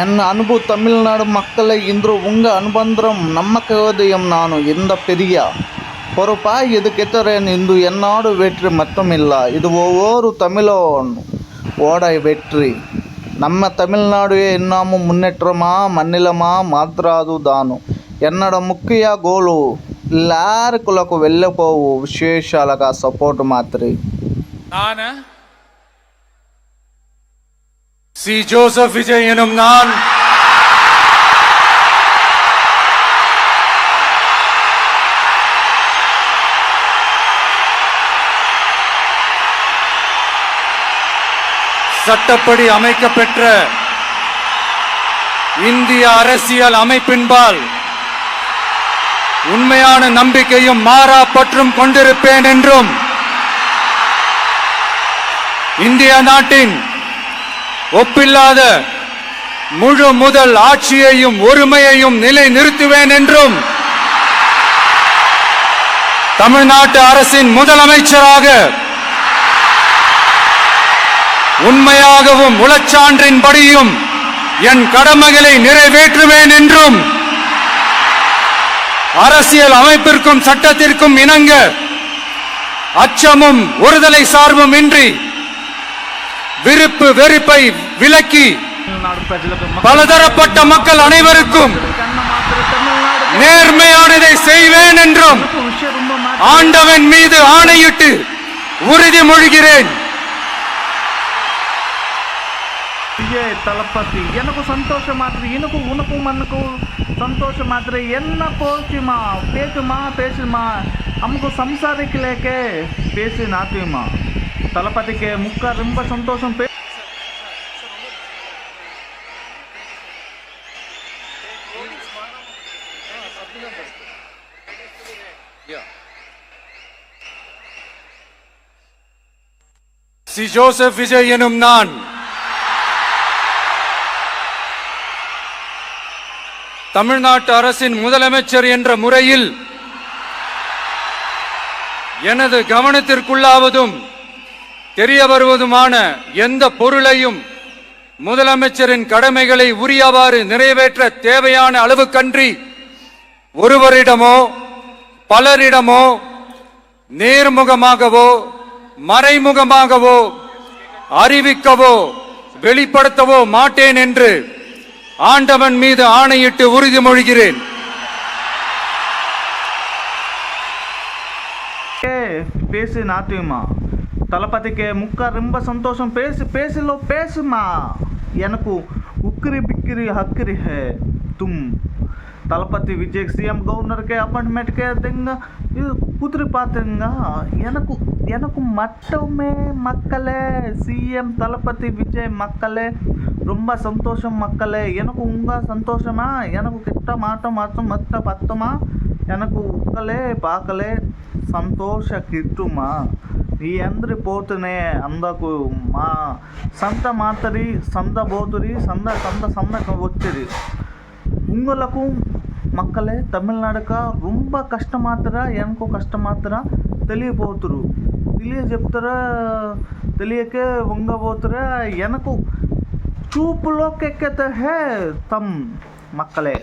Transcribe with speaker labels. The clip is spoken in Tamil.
Speaker 1: என் அன்பு தமிழ்நாடு மக்களை இன்று உங்கள் அனுபந்திரம் நம்மக்கவதையும் நானும் இந்த பெரிய பொறுப்பாய் இது கெத்தரேன் இந்து என்னாடு வெற்றி மட்டுமில்ல இது ஒவ்வொரு தமிழோன் ஓடை வெற்றி நம்ம தமிழ்நாடு இன்னமும் முன்னேற்றமா மண்ணிலமா మాత్రాదు దాను ఎన్నడ ముఖ్య గోలు లారికులకు వెళ్ళిపోవు విశేషాలుగా సపోర్ట్ మాత్రి
Speaker 2: நான் சி ஜோசப் விஜய் எனும் நான் சட்டப்படி அமைக்கப்பெற்ற இந்திய அரசியல் அமைப்பின்பால் உண்மையான நம்பிக்கையும் மாறா பற்றும் கொண்டிருப்பேன் என்றும் இந்திய நாட்டின் ஒப்பில்லாத முழு முதல் ஆட்சியையும் ஒருமையையும் நிலை நிறுத்துவேன் என்றும் தமிழ்நாட்டு அரசின் முதலமைச்சராக உண்மையாகவும் உளச்சான்றின்படியும் என் கடமைகளை நிறைவேற்றுவேன் என்றும் அரசியல் அமைப்பிற்கும் சட்டத்திற்கும் இணங்க அச்சமும் ஒருதலை சார்பும் இன்றி விருப்பு வெறுப்பை விலக்கி பலதரப்பட்ட மக்கள் அனைவருக்கும் நேர்மையானதை செய்வேன் என்றும் ஆண்டவன் மீது ஆணையிட்டு உறுதிமொழிகிறேன்.
Speaker 1: ವಿಜಯ್ ತಲಪತಿ ಎನಕು ಸಂತೋಷ ಮಾತ್ರ ಇನಕು ಉನಕು ಮನಕು ಸಂತೋಷ ಮಾತ್ರ ಎನ್ನ ಪೋಚಿಮಾ ಪೇಸುಮಾ हमको संसारिक लेके பேசி நாத்துமா தளபதிக்கு முக்க ரொம்ப சந்தோஷம்
Speaker 2: சி ஜோசப் விஜய் எனும் நான் தமிழ்நாட்டு அரசின் முதலமைச்சர் என்ற முறையில் எனது கவனத்திற்குள்ளாவதும் தெரிய வருவதுமான எந்த பொருளையும் முதலமைச்சரின் கடமைகளை உரியவாறு நிறைவேற்ற தேவையான அளவுக்கன்றி ஒருவரிடமோ பலரிடமோ நேர்முகமாகவோ மறைமுகமாகவோ அறிவிக்கவோ வெளிப்படுத்தவோ மாட்டேன் என்று ஆண்டவன் மீது ஆணையிட்டு உறுதிமொழிகிறேன்.
Speaker 1: பேசி நாத்துமா தளபதிக்கு முக்க ரொம்ப சந்தோஷம் பேசுமா எனக்கு உக்கிரி பிக்கிரி हक्री है तुम தளபதி விஜய் சிஎம் கவர்னருக்கு அப்பாயின்மெண்ட் கேட்டீங்க இது குதிரை பார்த்துங்க எனக்கு மட்டுமே மக்களே சிஎம் தளபதி விஜய் மக்களே ரொம்ப சந்தோஷம் மக்களே எனக்கு உங்க சந்தோஷமா எனக்கு கிட்ட மாட்டம் மற்ற பத்துமா எனக்கு உங்களே பார்க்கலே సంతోష కిట్టుమా ఈ అందరి పోతునే అందకు మా సంత మాతరి సంద బోతురి సంద వచ్చిరి உங்களுக்கு மக்களே தமிழ்நாடுக்கா ரொம்ப కష్టమాత్రా எனக்கு కష్టమాత్రా తెలియపోతురు చెప్తారా తెలియకే వంగబోతురా எனக்கு చూపులోకి ఎక్కతే హే తమ్ மக்களே.